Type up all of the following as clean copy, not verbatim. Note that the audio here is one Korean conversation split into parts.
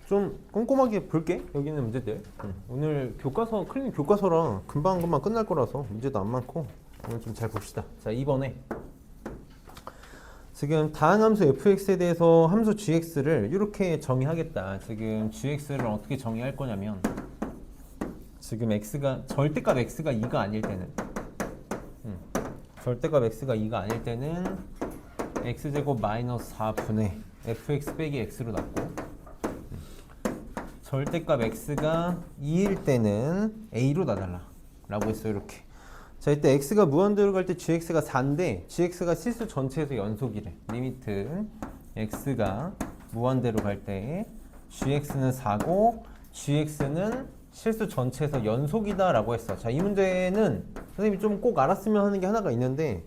좀 꼼꼼하게 볼게. 여기 있는 문제들. 오늘 교과서 클리닉 교과서랑 금방 끝날 거라서 문제도 안 많고 오늘 좀 잘 봅시다. 자, 2번에 지금 다항함수 fx에 대해서 함수 gx를 이렇게 정의하겠다. 지금 gx를 어떻게 정의할 거냐면 지금 x가 절대값 x가 2가 아닐 때는 절대값 x가 2가 아닐 때는 x제곱 마이너스 4분의 fx 빼기 x로 났고 절대값 x가 2일 때는 a로 나달라 라고 했어요. 이렇게. 자, 이때 x가 무한대로 갈 때 gx가 4인데 gx가 실수 전체에서 연속이래. 리미트 x가 무한대로 갈 때 gx는 4고 gx는 실수 전체에서 연속이다 라고 했어. 자, 이 문제는 선생님이 좀 꼭 알았으면 하는 게 하나가 있는데,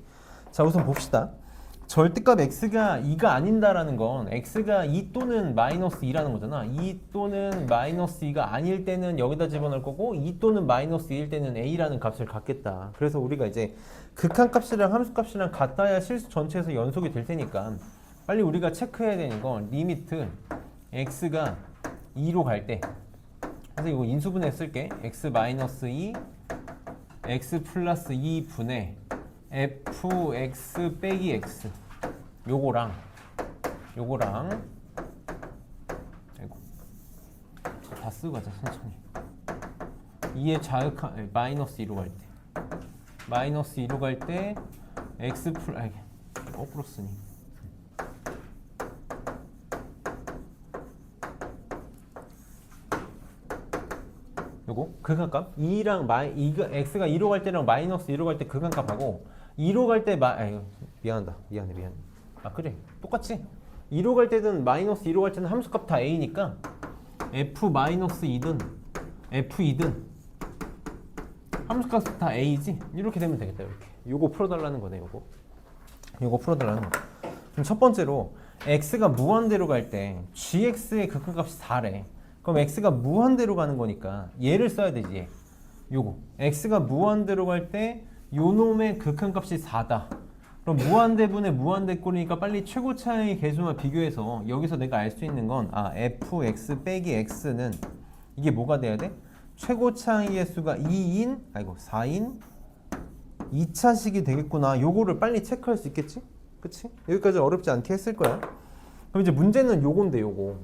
자, 우선 봅시다. 절대값 x가 2가 아닌다라는 건 x가 2 또는 마이너스 2라는 거잖아. 2 또는 마이너스 2가 아닐 때는 여기다 집어넣을 거고 2 또는 마이너스 2일 때는 a라는 값을 갖겠다. 그래서 우리가 이제 극한값이랑 함수값이랑 같아야 실수 전체에서 연속이 될 테니까 빨리 우리가 체크해야 되는 건 리미트 x가 2로 갈 때, 그래서 이거 인수분해 쓸게. x 마이너스 2 x 플러스 2분의 fx 빼기 x 요거랑 아이고 다 쓰고 가자 천천히. 2의 자극한 마이너스 2로 갈 때 마이너스 2로 갈 때 x 거꾸로 쓰니 요거 극한값 2랑 x가 2로 갈 때랑 마이너스 2로 갈 때 극한값하고 2로 갈 때 미안해. 아, 그래. 똑같이 2로 갈 때든 마이너스 2로 갈 때는 함수값 다 a니까 f 마이너스 2든 f2든 함수값 다 a지. 이렇게 되면 되겠다. 이렇게. 요거 풀어달라는 거네. 요거 풀어달라는 거. 그럼 첫 번째로 x가 무한대로 갈 때 gx의 극한값이 4래. 그럼 x가 무한대로 가는 거니까 얘를 써야 되지. 얘. 요거 x가 무한대로 갈 때 요놈의 극한값이 4다. 그럼 무한대분의 무한대꼴이니까 빨리 최고 차이 계수만 비교해서 여기서 내가 알 수 있는 건 fx 빼기 x는 이게 뭐가 돼야 돼? 최고 차이의 수가 4인 2차식이 되겠구나. 요거를 빨리 체크할 수 있겠지? 그치? 여기까지 어렵지 않게 했을 거야. 그럼 이제 문제는 요건데 요거.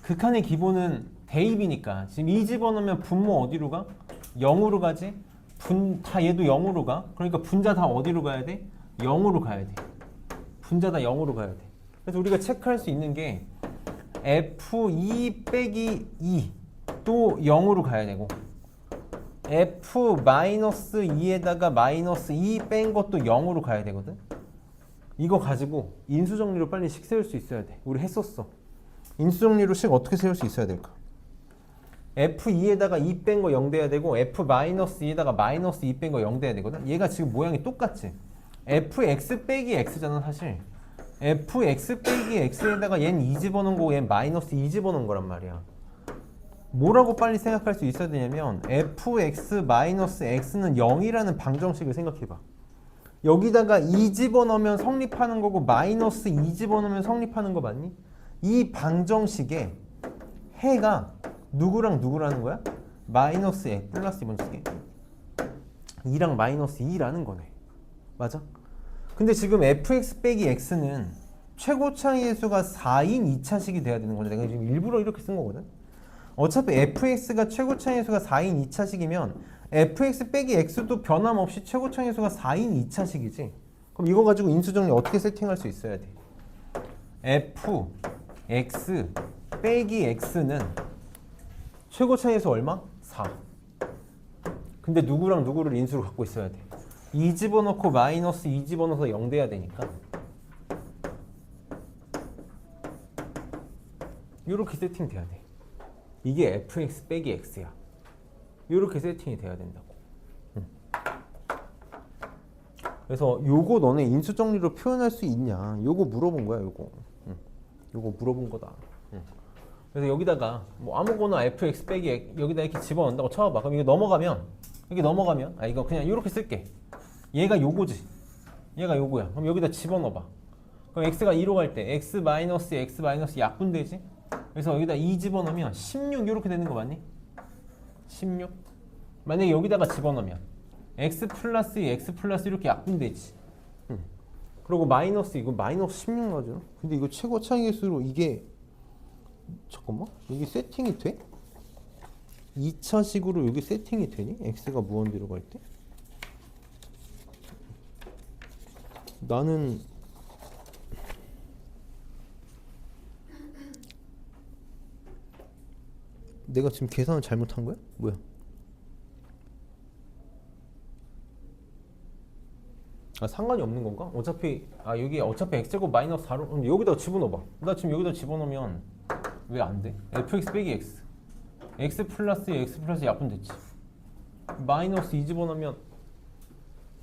극한의 기본은 대입이니까 지금 2 집어넣으면 분모 어디로 가? 0으로 가지? 다 얘도 0으로 가. 그러니까 분자 다 어디로 가야 돼? 0으로 가야 돼. 분자 다 0으로 가야 돼. 그래서 우리가 체크할 수 있는 게 f2 빼기 2도 0으로 가야 되고 f 마이너스 2에다가 마이너스 2 뺀 것도 0으로 가야 되거든. 이거 가지고 인수정리로 빨리 식 세울 수 있어야 돼. 우리 했었어. 인수정리로 식 어떻게 세울 수 있어야 될까? f2에다가 2 뺀 거 0 돼야 되고 f-2에다가 마이너스 2 뺀 거 0 돼야 되거든. 얘가 지금 모양이 똑같지? fx 빼기 x잖아 사실. fx 빼기 x에다가 얘는 2 집어넣은 거고 얘는 마이너스 2 집어넣은 거란 말이야. 뭐라고 빨리 생각할 수 있어야 되냐면 fx 마이너스 x는 0이라는 방정식을 생각해봐. 여기다가 2 집어넣으면 성립하는 거고 마이너스 2 집어넣으면 성립하는 거 맞니? 이 방정식에 해가 누구랑 누구라는 거야? 마이너스 에 플러스 2번 줄게. 2랑 마이너스 2라는 거네. 맞아? 근데 지금 fx 빼기 x는 최고 차이의 수가 4인 2차식이 돼야 되는 거죠. 내가 지금 일부러 이렇게 쓴 거거든. 어차피 fx가 최고 차이의 수가 4인 2차식이면 fx 빼기 x도 변함없이 최고 차이의 수가 4인 2차식이지. 그럼 이거 가지고 인수정리 어떻게 세팅할 수 있어야 돼? fx 빼기 x는 최고 차이의 수 얼마? 4. 근데 누구랑 누구를 인수로 갖고 있어야 돼? 2 집어넣고 마이너스 2 집어넣어서 0 돼야 되니까 이렇게 세팅돼야 돼. 이게 fx 빼기 x야. 이렇게 세팅이 돼야 된다고. 그래서 요거 너네 인수정리로 표현할 수 있냐? 요거 물어본 거야. 요거 물어본 거다. 그래서 여기다가 뭐 아무거나 fx 빼기 여기다 이렇게 집어넣는다고 쳐봐. 그럼 이거 넘어가면 이거 그냥 이렇게 쓸게. 얘가 요거지. 얘가 요거야. 그럼 여기다 집어넣어봐. 그럼 x가 2로 갈 때 x 마이너스 x 마이너스 약분되지? 그래서 여기다 2 집어넣으면 16 이렇게 되는 거 맞니? 16. 만약에 여기다가 집어넣으면 x 플러스 x 플러스 이렇게 약분되지. 그리고 마이너스 이거 마이너스 16 나죠. 근데 이거 최고 차이계수로 이게 잠깐만 여기 세팅이 돼? 2차식으로 여기 세팅이 되니? x가 무한대로 갈 때? 나는 내가 지금 계산을 잘못한 거야? 뭐야? 아 상관이 없는 건가? 어차피 여기 어차피 x제곱 마이너스 4로 여기다 집어넣어봐. 나 지금 여기다 집어넣으면 왜 안 돼? fx 빼기 x x 플러스 x 플러스 약분됐지. 마이너스 2 집어넣으면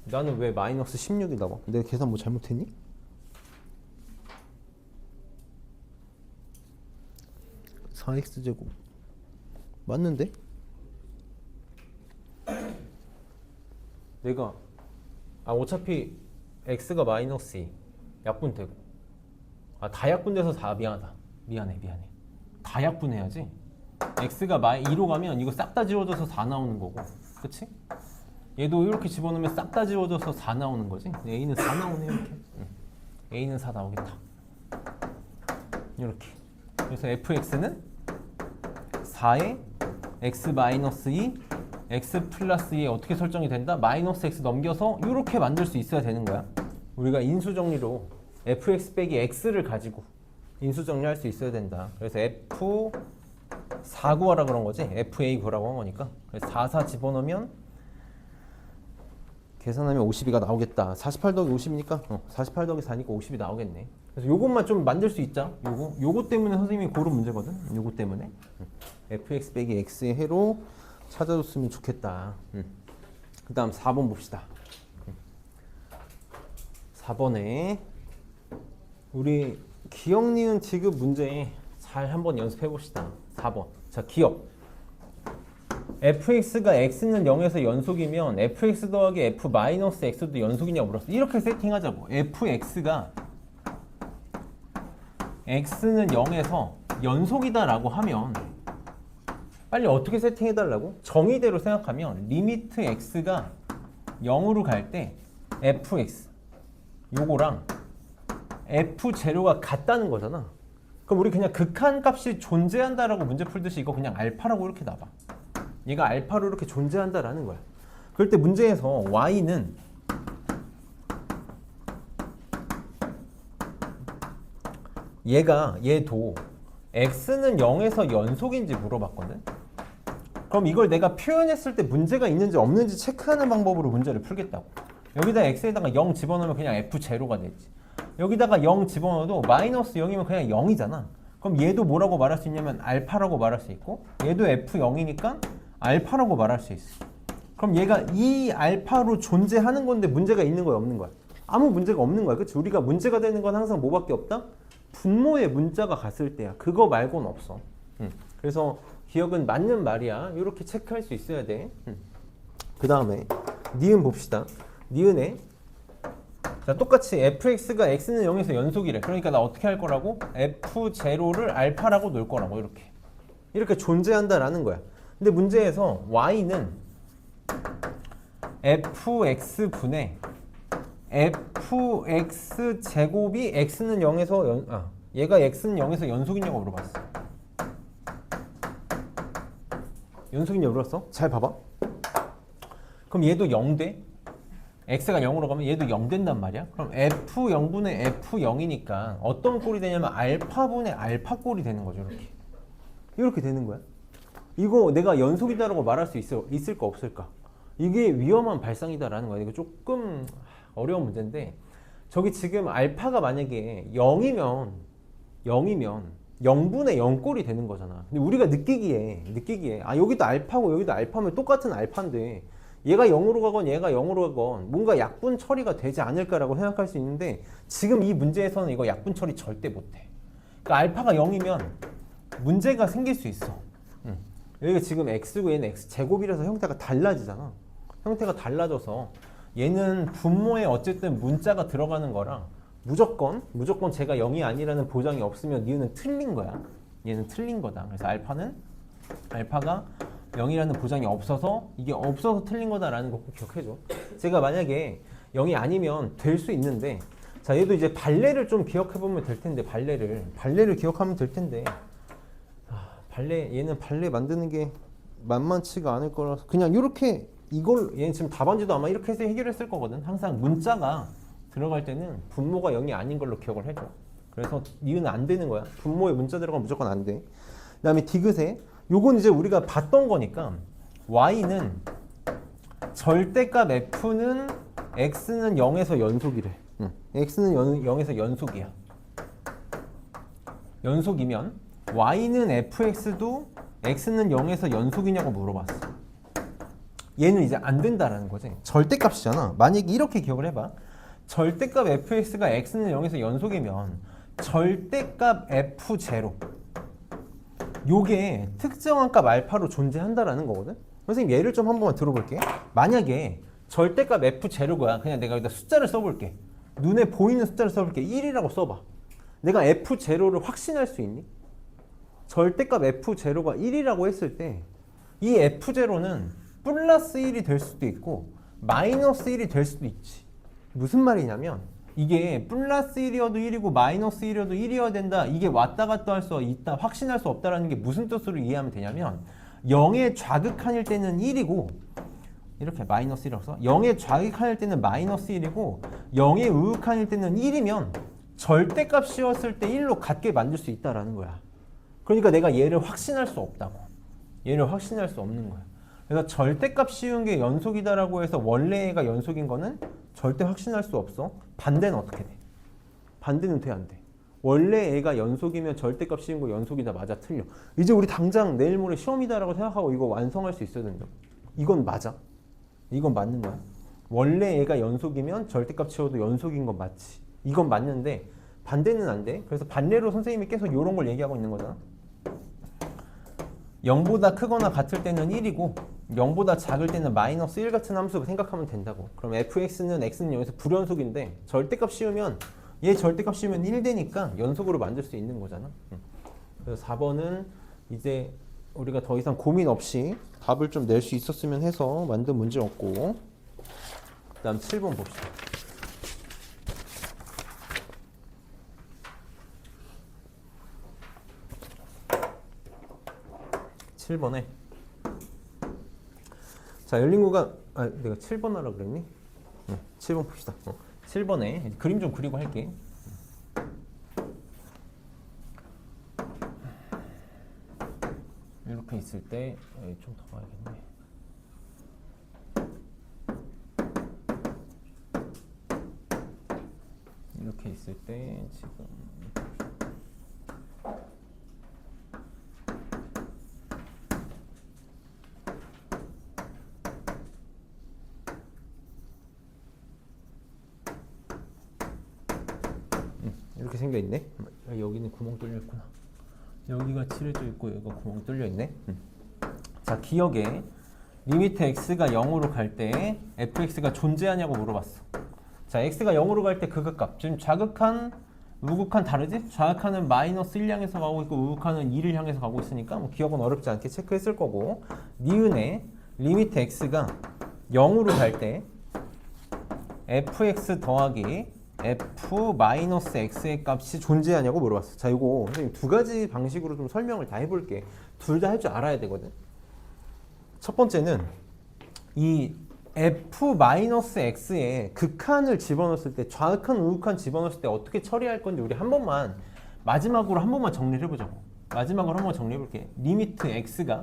나는 왜 마이너스 16이 나와? 내가 계산 뭐 잘못했니? (4x제곱) 맞는데? 내가 어차피 x가 마이너스 2 약분되고 다 약분돼서 4 미안해 다 약분해야지. x가 2로 가면 이거 싹 다 지워져서 4 나오는 거고 그치? 얘도 이렇게 집어넣으면 싹 다 지워져서 4 나오는 거지. a는 4 나오네 이렇게. a는 4 나오겠다 이렇게. 그래서 fx는 4에 x 마이너스 2 x 플러스 2에 어떻게 설정이 된다? 마이너스 x 넘겨서 이렇게 만들 수 있어야 되는 거야. 우리가 인수정리로 fx 빼기 x를 가지고 인수정리할 수 있어야 된다. 그래서 f4 구하라 그런 거지. fa 구하라고 한 거니까. 그래서 4 집어넣으면 계산하면 52가 나오겠다. 48 더하기 50이니까 48 더하기 4니까 50이 나오겠네. 그래서 요것만 좀 만들 수 있자. 요거 때문에 선생님이 고른 문제거든. 요거 때문에 fx 빼기 x의 해로 찾아줬으면 좋겠다. 그 다음 4번 봅시다. 4번에 우리 기억, 니은, 지급 문제 잘 한번 연습해 봅시다. 4번. 자, 기억. fx가 x는 0에서 연속이면 fx 더하기 f 마이너스 x도 연속이냐고 물었어. 이렇게 세팅하자고. fx가 x는 0에서 연속이다라고 하면 빨리 어떻게 세팅해달라고? 정의대로 생각하면 리미트 x가 0으로 갈 때 fx 요거랑 f0가 같다는 거잖아. 그럼 우리 그냥 극한값이 존재한다라고 문제 풀듯이 이거 그냥 알파라고 이렇게 놔봐. 얘가 알파로 이렇게 존재한다라는 거야. 그럴 때 문제에서 y는 얘도 x는 0에서 연속인지 물어봤거든. 그럼 이걸 내가 표현했을 때 문제가 있는지 없는지 체크하는 방법으로 문제를 풀겠다고. 여기다 x에다가 0 집어넣으면 그냥 f0가 되지. 여기다가 0 집어넣어도 마이너스 0이면 그냥 0이잖아. 그럼 얘도 뭐라고 말할 수 있냐면 알파라고 말할 수 있고 얘도 f0이니까 알파라고 말할 수 있어. 그럼 얘가 이 알파로 존재하는 건데 문제가 있는 거야 없는 거야? 아무 문제가 없는 거야. 그치? 우리가 문제가 되는 건 항상 뭐밖에 없다? 분모에 문자가 갔을 때야. 그거 말고는 없어. 그래서 기억은 맞는 말이야. 이렇게 체크할 수 있어야 돼. 그 다음에 니은 봅시다. 니은에 자 똑같이 fx가 x는 0에서 연속이래. 그러니까 나 어떻게 할 거라고? f0를 알파라고 놓을 거라고 이렇게 존재한다라는 거야. 근데 문제에서 y는 fx분의 fx 제곱이 x는 0에서 얘가 x는 0에서 연속이냐고 물어봤어. 연속이냐고 물었어? 잘 봐봐. 그럼 얘도 0 돼? x가 0으로 가면 얘도 0 된단 말이야. 그럼 f0분의 f0이니까 어떤 꼴이 되냐면 알파분의 알파 꼴이 되는 거죠. 이렇게 되는 거야. 이거 내가 연속이다라고 말할 수 있을까 없을까? 이게 위험한 발상이다라는 거야. 이거 조금 어려운 문제인데 저기 지금 알파가 만약에 0이면 0분의 0꼴이 되는 거잖아. 근데 우리가 느끼기에 여기도 알파고 여기도 알파면 똑같은 알파인데 얘가 0으로 가건 얘가 0으로 가건 뭔가 약분 처리가 되지 않을까라고 생각할 수 있는데 지금 이 문제에서는 이거 약분 처리 절대 못해. 그러니까 알파가 0이면 문제가 생길 수 있어. 여기가 지금 x고 얘는 x제곱이라서 형태가 달라지잖아. 형태가 달라져서 얘는 분모에 어쨌든 문자가 들어가는 거랑 무조건 제가 0이 아니라는 보장이 없으면 니은은 틀린 거야. 얘는 틀린 거다. 그래서 알파가 0이라는 보장이 없어서 이게 없어서 틀린 거다라는 거 꼭 기억해줘. 제가 만약에 0이 아니면 될 수 있는데 자 얘도 이제 발레를 좀 기억해보면 될 텐데 발레를 기억하면 될 텐데 얘는 발레 만드는 게 만만치가 않을 거라서 그냥 이렇게 얘는 지금 답안지도 아마 이렇게 해서 해결했을 거거든. 항상 문자가 들어갈 때는 분모가 0이 아닌 걸로 기억을 해줘. 그래서 니은은 안 되는 거야. 분모에 문자 들어가면 무조건 안 돼. 그 다음에 디귿에 요건 이제 우리가 봤던 거니까 y는 절대값 f는 x는 0에서 연속이래. x는 0에서 연속이야. 연속이면 y는 fx도 x는 0에서 연속이냐고 물어봤어. 얘는 이제 안 된다라는 거지. 절대값이잖아. 만약에 이렇게 기억을 해봐. 절대값 fx가 x는 0에서 연속이면 절대값 f0 요게 특정한 값 알파로 존재한다라는 거거든. 선생님 예를 좀 한 번만 들어볼게. 만약에 절대값 f0가 그냥 내가 여기다 숫자를 써볼게. 눈에 보이는 숫자를 써볼게. 1이라고 써봐. 내가 f0를 확신할 수 있니? 절대값 f0가 1이라고 했을 때 이 f0는 플러스 1이 될 수도 있고 마이너스 1이 될 수도 있지. 무슨 말이냐면 이게 플러스 1이어도 1이고 마이너스 1이어도 1이어야 된다. 이게 왔다 갔다 할 수 있다. 확신할 수 없다라는 게 무슨 뜻으로 이해하면 되냐면 0의 좌극한일 때는 1이고 이렇게 마이너스 1이라고 써. 0의 좌극한일 때는 마이너스 1이고 0의 우극한일 때는 1이면 절대값이었을 때 1로 같게 만들 수 있다라는 거야. 그러니까 내가 얘를 확신할 수 없다고. 얘를 확신할 수 없는 거야. 그래서 절대값 씌운 게 연속이다라고 해서 원래 애가 연속인 거는 절대 확신할 수 없어. 반대는 어떻게 돼? 반대는 돼, 안 돼? 원래 애가 연속이면 절대값 씌운 거 연속이다, 맞아, 틀려. 이제 우리 당장 내일 모레 시험이다라고 생각하고 이거 완성할 수 있어야 된다. 이건 맞아. 이건 맞는 거야. 원래 애가 연속이면 절대값 채워도 연속인 건 맞지. 이건 맞는데 반대는 안 돼. 그래서 반대로 선생님이 계속 이런 걸 얘기하고 있는 거잖아. 0보다 크거나 같을 때는 1이고 0보다 작을 때는 마이너스 1 같은 함수 생각하면 된다고. 그럼 fx는 x는 여기서 불연속인데 절대값 씌우면 얘 절대값 씌우면 1 되니까 연속으로 만들 수 있는 거잖아. 그래서 4번은 이제 우리가 더 이상 고민 없이 답을 좀 낼 수 있었으면 해서 만든 문제였고, 그 다음 7번 봅시다. 7번에 자 열린 구간 내가 7번 하라 그랬니? 7번 봅시다. 7번에 그림 좀 그리고 할게. 이렇게 있을 때 좀 더 봐야겠네. 이렇게 있을 때 지금 이렇게 생겨 있네. 여기는 구멍 뚫려 있구나. 여기가 칠해져 있고 여기가 구멍 뚫려 있네. 자, 기억에 리미트 x가 0으로 갈 때 fx가 존재하냐고 물어봤어. 자, x가 0으로 갈 때 극악값. 지금 좌극한, 우극한 다르지? 좌극한은 마이너스 1 향해서 가고 있고 우극한은 2를 향해서 가고 있으니까 뭐 기억은 어렵지 않게 체크했을 거고, 니은의 리미트 x가 0으로 갈 때 fx 더하기 f-x의 값이 존재하냐고 물어봤어. 자, 이거 선생님 두 가지 방식으로 좀 설명을 다 해볼게. 둘 다 할 줄 알아야 되거든. 첫 번째는 이 f-x에 극한을 집어넣었을 때, 좌극한, 우극한 집어넣었을 때 어떻게 처리할 건지 우리 한 번만 마지막으로 한 번만 정리를 해보자고. 마지막으로 한 번 정리해볼게. 리미트 x가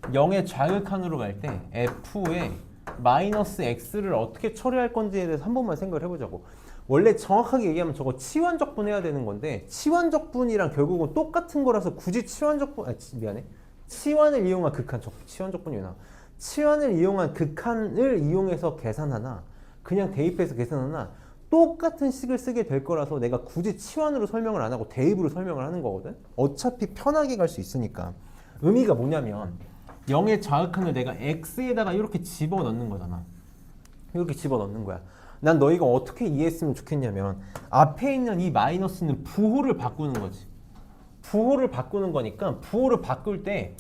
0의 좌극한으로 갈 때 f의 마이너스 x를 어떻게 처리할 건지에 대해서 한 번만 생각을 해보자고. 원래 정확하게 얘기하면 저거 치환적분 해야 되는 건데 치환적분이랑 결국은 똑같은 거라서 굳이 치환적분, 미안해. 치환을 이용한 극한, 치환적분이 왜 나와? 치환을 이용한 극한을 이용해서 계산하나 그냥 대입해서 계산하나 똑같은 식을 쓰게 될 거라서 내가 굳이 치환으로 설명을 안 하고 대입으로 설명을 하는 거거든. 어차피 편하게 갈 수 있으니까. 의미가 뭐냐면 0의 좌극한을 내가 x에다가 이렇게 집어넣는 거잖아. 이렇게 집어넣는 거야. 난 너희가 어떻게 이해했으면 좋겠냐면 앞에 있는 이 마이너스는 부호를 바꾸는 거지. 부호를 바꾸는 거니까 부호를 바꿀 때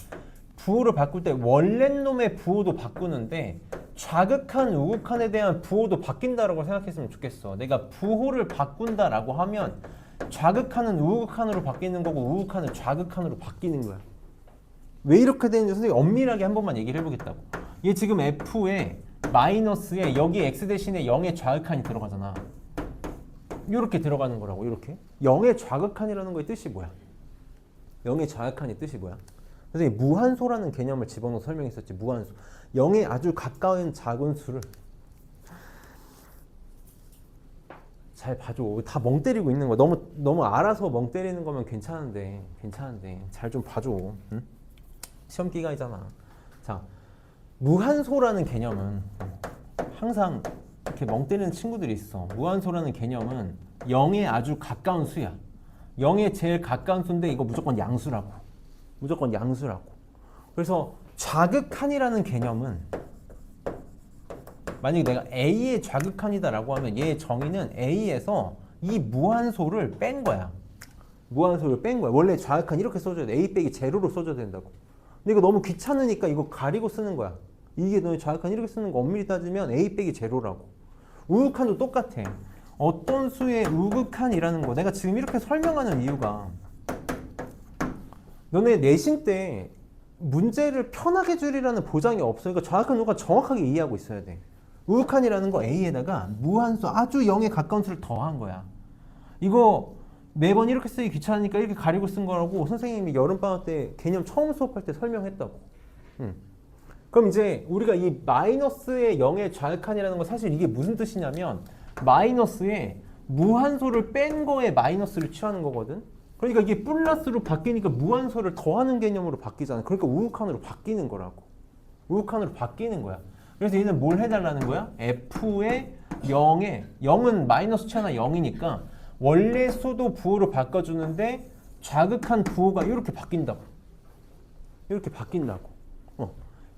원래 놈의 부호도 바꾸는데 좌극한, 우극한에 대한 부호도 바뀐다라고 생각했으면 좋겠어. 내가 부호를 바꾼다라고 하면 좌극한은 우극한으로 바뀌는 거고 우극한은 좌극한으로 바뀌는 거야. 왜 이렇게 되는지 선생님이 엄밀하게 한 번만 얘기를 해보겠다고. 얘 지금 F에 마이너스에 여기 X 대신에 0의 좌극한이 들어가잖아. 이렇게 들어가는 거라고. 이렇게 0의 좌극한이라는 거의 뜻이 뭐야? 0의 좌극한의 뜻이 뭐야? 선생님이 무한소라는 개념을 집어넣어 설명했었지. 무한소. 0에 아주 가까운 작은 수를 잘 봐줘. 다 멍 때리고 있는 거야. 너무 알아서 멍 때리는 거면 괜찮은데 잘 좀 봐줘. 응? 시험 기간이잖아. 자, 무한소라는 개념은 항상 이렇게 멍 때리는 친구들이 있어. 무한소라는 개념은 0에 아주 가까운 수야. 0에 제일 가까운 수인데 이거 무조건 양수라고. 무조건 양수라고. 그래서 좌극한이라는 개념은 만약에 내가 A의 좌극한이다라고 하면 얘의 정의는 A에서 이 무한소를 뺀 거야. 무한소를 뺀 거야. 원래 좌극한 이렇게 써줘야 돼. A 빼기 제로로 써줘야 된다고. 근데 이거 너무 귀찮으니까 이거 가리고 쓰는 거야. 이게 너의 좌극한 이렇게 쓰는 거 엄밀히 따지면 A 빼기 제로라고. 우극한도 똑같아. 어떤 수의 우극한이라는 거 내가 지금 이렇게 설명하는 이유가 너네 내신 때 문제를 편하게 줄이라는 보장이 없어. 그러니까 좌극한 우극한 정확하게 이해하고 있어야 돼. 우극한이라는 거 A에다가 무한수 아주 0에 가까운 수를 더한 거야. 이거 매번 이렇게 쓰기 귀찮으니까 이렇게 가리고 쓴 거라고 선생님이 여름방학 때 개념 처음 수업할 때 설명했다고. 그럼 이제 우리가 이 마이너스의 0의 좌극한이라는 건 사실 이게 무슨 뜻이냐면 마이너스에 무한소를 뺀 거에 마이너스를 취하는 거거든. 그러니까 이게 플러스로 바뀌니까 무한소를 더하는 개념으로 바뀌잖아. 그러니까 우극한으로 바뀌는 거라고. 우극한으로 바뀌는 거야. 그래서 얘는 뭘 해달라는 거야? F의 0은 마이너스 취하나 0이니까 원래 수도 부호로 바꿔주는데 좌극한 부호가 이렇게 바뀐다고. 이렇게 바뀐다고.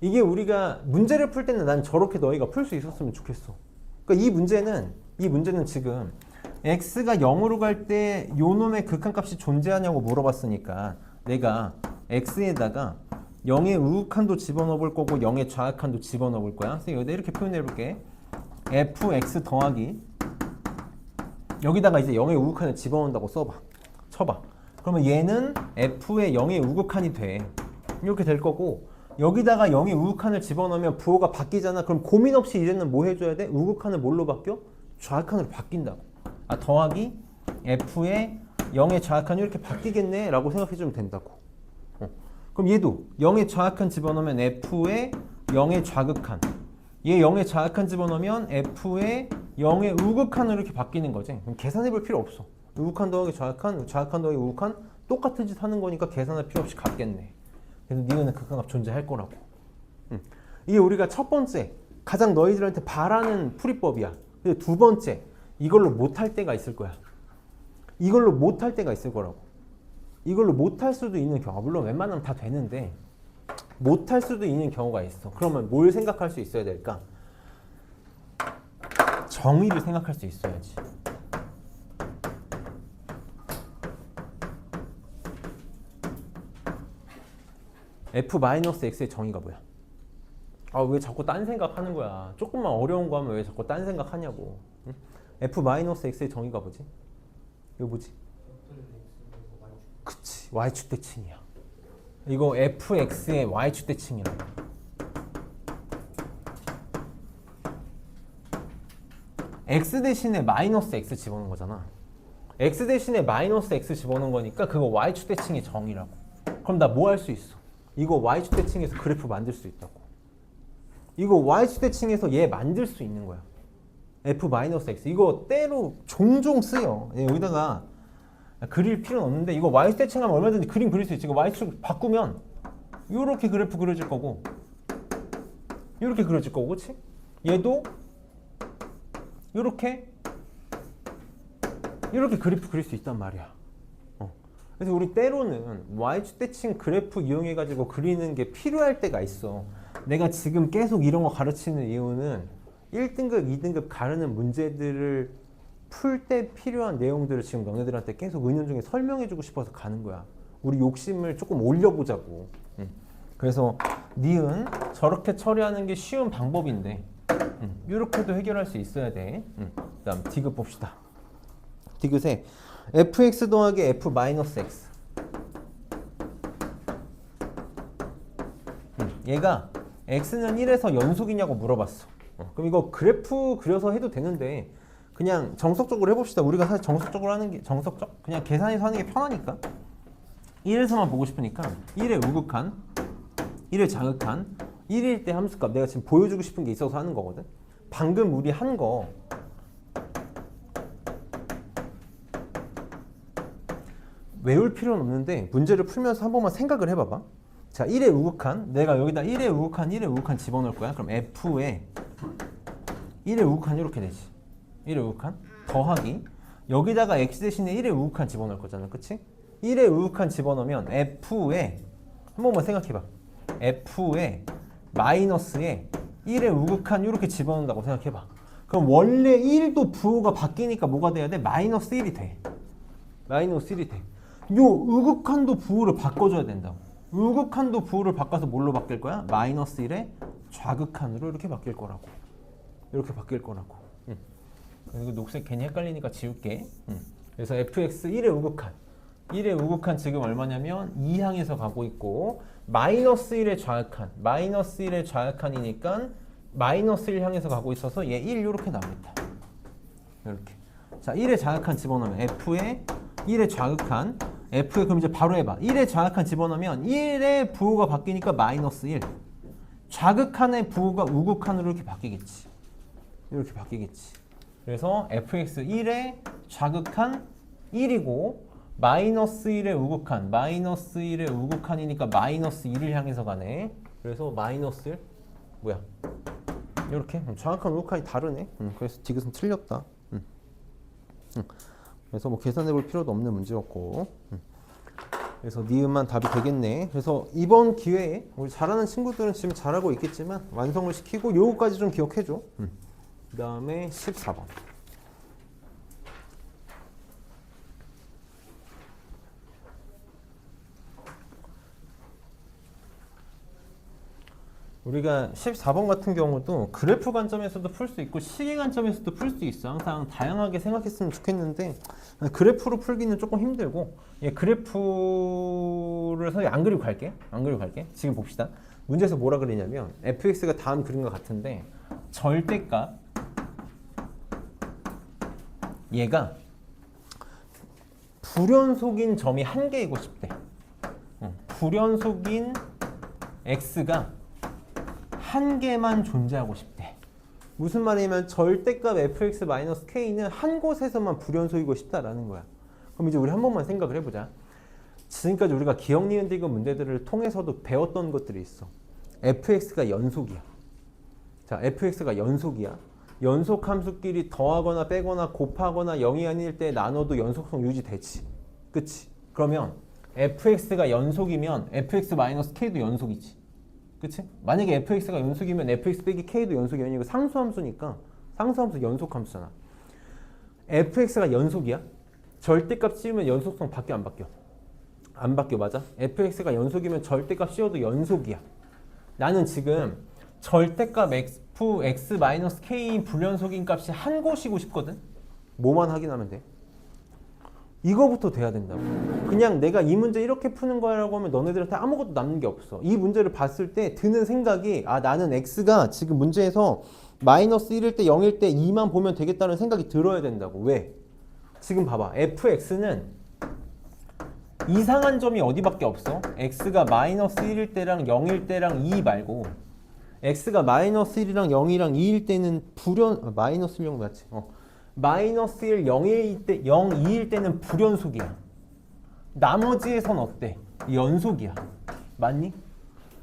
이게 우리가 문제를 풀 때는 난 저렇게 너희가 풀 수 있었으면 좋겠어. 그러니까 이 문제는 지금 x가 0으로 갈 때 요 놈의 극한값이 존재하냐고 물어봤으니까 내가 x에다가 0의 우극한도 집어넣어 볼 거고 0의 좌극한도 집어넣어 볼 거야. 그래서 여기다 이렇게 표현해 볼게. fx 더하기 여기다가 이제 0의 우극한을 집어넣는다고 쳐봐. 그러면 얘는 f의 0의 우극한이 돼. 이렇게 될 거고 여기다가 0의 우극한을 집어넣으면 부호가 바뀌잖아. 그럼 고민 없이 이제는 뭐 해줘야 돼? 우극한을 뭘로 바뀌어? 좌극한으로 바뀐다고. 더하기 f의 0의 좌극한이 이렇게 바뀌겠네 라고 생각해주면 된다고. 그럼 얘도 0의 좌극한 집어넣으면 f의 0의 좌극한, 얘 0의 좌극한 집어넣으면 f의 0의 우극한으로 이렇게 바뀌는 거지. 그럼 계산해볼 필요 없어. 우극한 더하기 좌극한, 좌극한 더하기 우극한 똑같은 짓 하는 거니까 계산할 필요 없이 같겠네. 그래서 니은은 극한값 존재할 거라고. 이게 우리가 첫 번째 가장 너희들한테 바라는 풀이법이야. 그리고 두 번째 이걸로 못할 때가 있을 거야. 이걸로 못할 때가 있을 거라고. 이걸로 못할 수도 있는 경우, 물론 웬만하면 다 되는데 못할 수도 있는 경우가 있어. 그러면 뭘 생각할 수 있어야 될까? 정의를 생각할 수 있어야지. f-x의 정의가 뭐야? 왜 자꾸 딴 생각하는 거야? 조금만 어려운 거 하면 왜 자꾸 딴 생각하냐고. 응? f-x의 정의가 뭐지? 이거 뭐지? 그치, y축 대칭이야. 이거 fx의 y축 대칭이라고. x 대신에 마이너스 x 집어넣은 거잖아. x 대신에 마이너스 x 집어넣은 거니까 그거 y축 대칭의 정의라고. 그럼 나 뭐 할 수 있어? 이거 y축 대칭에서 그래프 만들 수 있다고. 이거 y축 대칭에서 얘 만들 수 있는 거야. f-x. 이거 때로 종종 쓰여. 여기다가 그릴 필요는 없는데 이거 y축 대칭하면 얼마든지 그림 그릴 수 있지. 이거 y축 바꾸면 이렇게 그래프 그려질 거고 이렇게 그려질 거고, 그치? 얘도 이렇게 그래프 그릴 수 있단 말이야. 그래서 우리 때로는 y축 대칭 그래프 이용해가지고 그리는 게 필요할 때가 있어. 내가 지금 계속 이런 거 가르치는 이유는 1등급, 2등급 가르는 문제들을 풀 때 필요한 내용들을 지금 너네들한테 계속 은연중에 설명해주고 싶어서 가는 거야. 우리 욕심을 조금 올려보자고. 그래서 니은 저렇게 처리하는 게 쉬운 방법인데 이렇게도 해결할 수 있어야 돼. 그다음 디귿 봅시다. 디귿에 fx 더하기 f 마이너스 x. 얘가 x는 1에서 연속이냐고 물어봤어. 그럼 이거 그래프 그려서 해도 되는데 그냥 정석적으로 해봅시다. 우리가 사실 정석적으로 하는 게 정석적? 그냥 계산해서 하는 게 편하니까 1에서만 보고 싶으니까 1의 우극한 1의 자극한 1일 때 함수값 내가 지금 보여주고 싶은 게 있어서 하는 거거든. 방금 우리 한 거 외울 필요는 없는데 문제를 풀면서 한 번만 생각을 해봐봐. 자, 1의 우극한 내가 여기다 1의 우극한 집어넣을 거야. 그럼 f에 1의 우극한 이렇게 되지. 1의 우극한 더하기 여기다가 x 대신에 1의 우극한 집어넣을 거잖아. 그치? 1의 우극한 집어넣으면 f에 한 번만 생각해봐. f에 마이너스에 1의 우극한 이렇게 집어넣는다고 생각해봐. 그럼 원래 1도 부호가 바뀌니까 뭐가 돼야 돼? 마이너스 1이 돼. 마이너스 1이 돼. 요 우극한도 부호를 바꿔줘야 된다고. 우극한도 부호를 바꿔서 뭘로 바뀔 거야? 마이너스 1의 좌극한으로 이렇게 바뀔 거라고. 이렇게 바뀔 거라고. 그리고 녹색 괜히 헷갈리니까 지울게. 그래서 fx 1의 우극한 1의 우극한 지금 얼마냐면 2향해서 가고 있고 마이너스 1의 좌극한 마이너스 1의 좌극한이니까 마이너스 1 향해서 가고 있어서 얘 1 이렇게 나옵니다. 이렇게. 자, 1의 좌극한 집어넣으면 f의 1의 좌극한 f에 그럼 이제 바로 해봐. 1의 좌극한 집어넣으면 1의 부호가 바뀌니까 마이너스 1 좌극한의 부호가 우극한으로 이렇게 바뀌겠지. 이렇게 바뀌겠지. 그래서 fx 1의 좌극한 1이고 마이너스 1의 우극한 마이너스 1의 우극한이니까 마이너스 1을 향해서 가네. 그래서 마이너스 1 뭐야? 이렇게 좌극한 우극한이 다르네. 그래서 디귿은 틀렸다. 그래서 뭐 계산해 볼 필요도 없는 문제였고 그래서 니은만 답이 되겠네. 그래서 이번 기회에 우리 잘하는 친구들은 지금 잘하고 있겠지만 완성을 시키고 요거까지 좀 기억해줘. 그 다음에 14번 우리가 14번 같은 경우도 그래프 관점에서도 풀 수 있고 시계 관점에서도 풀 수 있어. 항상 다양하게 생각했으면 좋겠는데 그래프로 풀기는 조금 힘들고 그래프를 사실 안 그리고 갈게. 안 그리고 갈게. 지금 봅시다. 문제에서 뭐라 그러냐면 fx가 다음 그림과 같은데 절대값 얘가 불연속인 점이 한 개이고 싶대. 불연속인 x가 한 개만 존재하고 싶대. 무슨 말이냐면 절대값 fx-k는 한 곳에서만 불연속이고 싶다라는 거야. 그럼 이제 우리 한 번만 생각을 해보자. 지금까지 우리가 기억, 니은, 디귿 문제들을 통해서도 배웠던 것들이 있어. fx가 연속이야. 자, fx가 연속이야. 연속 함수끼리 더하거나 빼거나 곱하거나 0이 아닐 때 나눠도 연속성 유지되지. 그치? 그러면 fx가 연속이면 fx-k도 연속이지. 그치? 만약에 fx가 연속이면 fx 빼기 k도 연속이 아니고 상수함수니까 상수함수 연속함수잖아. fx가 연속이야? 절대값 씌우면 연속성 바뀌어 안 바뀌어? 안 바뀌어. 맞아? fx가 연속이면 절대값 씌워도 연속이야. 나는 지금 절대값 fx-k인 불연속인 값이 한 곳이고 싶거든? 뭐만 확인하면 돼? 이거부터 돼야 된다고. 그냥 내가 이 문제 이렇게 푸는 거라고 하면 너네들한테 아무것도 남는 게 없어. 이 문제를 봤을 때 드는 생각이 나는 x가 지금 문제에서 마이너스 1일 때 0일 때 2만 보면 되겠다는 생각이 들어야 된다고. 왜? 지금 봐봐. fx는 이상한 점이 어디밖에 없어? x가 마이너스 1일 때랑 0일 때랑 2 말고 x가 마이너스 1이랑 0이랑 2일 때는 마이너스 1, 0 맞지? 마이너스 1, 0일 때, 0, 2일 때는 불연속이야. 나머지에선 어때? 연속이야. 맞니?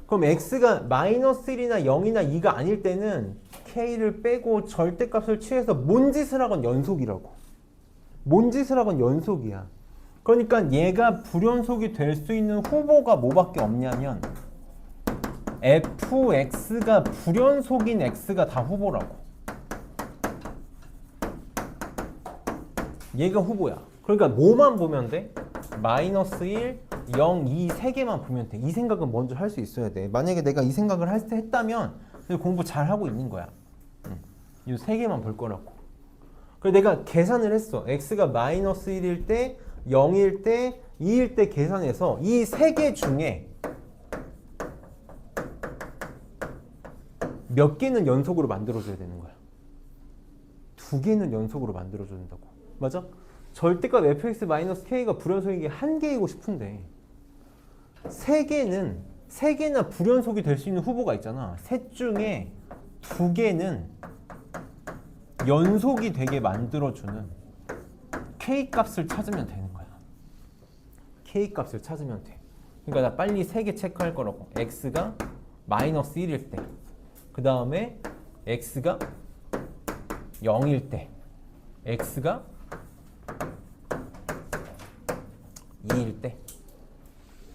그럼 x가 마이너스 1이나 0이나 2가 아닐 때는 k를 빼고 절대값을 취해서 뭔 짓을 하건 연속이라고. 뭔 짓을 하건 연속이야. 그러니까 얘가 불연속이 될 수 있는 후보가 뭐밖에 없냐면 fx가 불연속인 x가 다 후보라고. 얘가 후보야. 그러니까 뭐만 보면 돼? 마이너스 1, 0, 2 세 개만 보면 돼. 이 생각은 먼저 할 수 있어야 돼. 만약에 내가 이 생각을 할 때 했다면 공부 잘 하고 있는 거야. 이 세 개만 볼 거라고. 그래서 내가 계산을 했어. x가 마이너스 1일 때, 0일 때, 2일 때 계산해서 이 세 개 중에 몇 개는 연속으로 만들어줘야 되는 거야. 두 개는 연속으로 만들어줘야 된다고. 맞아? 절대값 fx-k가 불연속인 게 한 개이고 싶은데 세 개나 불연속이 될 수 있는 후보가 있잖아. 셋 중에 두 개는 연속이 되게 만들어주는 k 값을 찾으면 되는 거야. k 값을 찾으면 돼. 그러니까 나 빨리 세 개 체크할 거라고. x가 마이너스 1일 때, 그 다음에 x가 0일 때, x가 2일 때.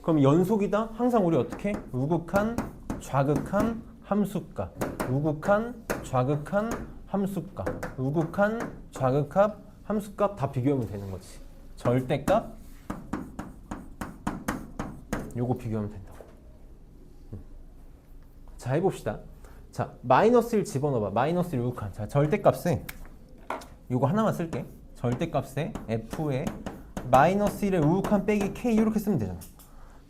그럼 연속이다? 항상 우리 어떻게? 우극한, 좌극한, 함수값. 우극한, 좌극한, 함수값. 우극한, 좌극합, 함수값 다 비교하면 되는 거지. 절대값 요거 비교하면 된다고. 자, 해봅시다. 자, 마이너스 1 집어넣어봐. 마이너스 1 우극한. 자, 절대값에 요거 하나만 쓸게. 절대값에 f에 마이너스 1의 우극한 빼기 k 이렇게 쓰면 되잖아.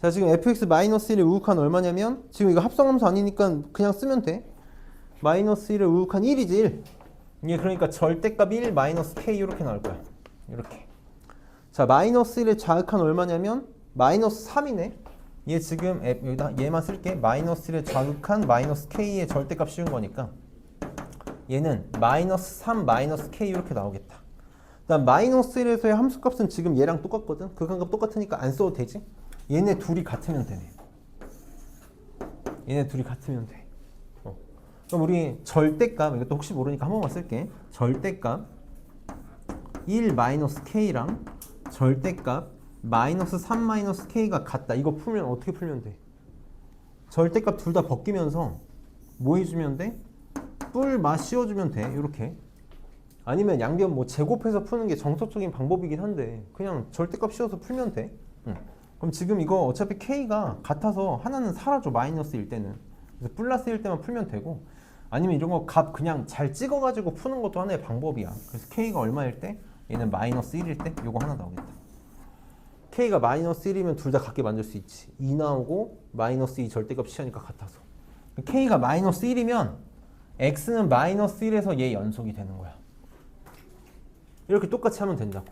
자, 지금 fx 마이너스 1의 우극한 얼마냐면 지금 이거 합성함수 아니니까 그냥 쓰면 돼. 마이너스 1의 우극한 1이지 1. 이게 그러니까 절대값 1 마이너스 k 이렇게 나올 거야. 이렇게. 자, 마이너스 1의 좌극한 얼마냐면 마이너스 3이네. 얘 지금 여기다 얘만 쓸게. 마이너스 1의 좌극한 마이너스 k의 절대값 씌운 거니까 얘는 마이너스 3 마이너스 k 이렇게 나오겠다. 그다음 마이너스 1에서의 함수값은 지금 얘랑 똑같거든. 극한값 똑같으니까 안 써도 되지. 얘네 둘이 같으면 되네. 얘네 둘이 같으면 돼. 그럼 우리 절대값, 이것도 혹시 모르니까 한 번만 쓸게. 절대값 1 마이너스 k랑 절대값 마이너스 3 마이너스 k가 같다. 이거 풀면 어떻게 풀면 돼? 절대값 둘 다 벗기면서 뭐 해주면 돼? 뿔 씌워주면 돼. 이렇게. 아니면 양변 뭐 제곱해서 푸는 게 정석적인 방법이긴 한데 그냥 절대값 씌워서 풀면 돼. 그럼 지금 이거 어차피 k가 같아서 하나는 사라져. 마이너스 일 때는. 그래서 플러스 일 때만 풀면 되고, 아니면 이런 거 값 그냥 잘 찍어가지고 푸는 것도 하나의 방법이야. 그래서 k가 얼마일 때? 얘는 마이너스 1일 때? 요거 하나 나오겠다. k가 마이너스 1이면 둘 다 같게 만들 수 있지. 2 나오고 마이너스 2 절대값 취하니까 같아서. k가 마이너스 1이면 x는 마이너스 1에서 얘 연속이 되는 거야. 이렇게 똑같이 하면 된다고.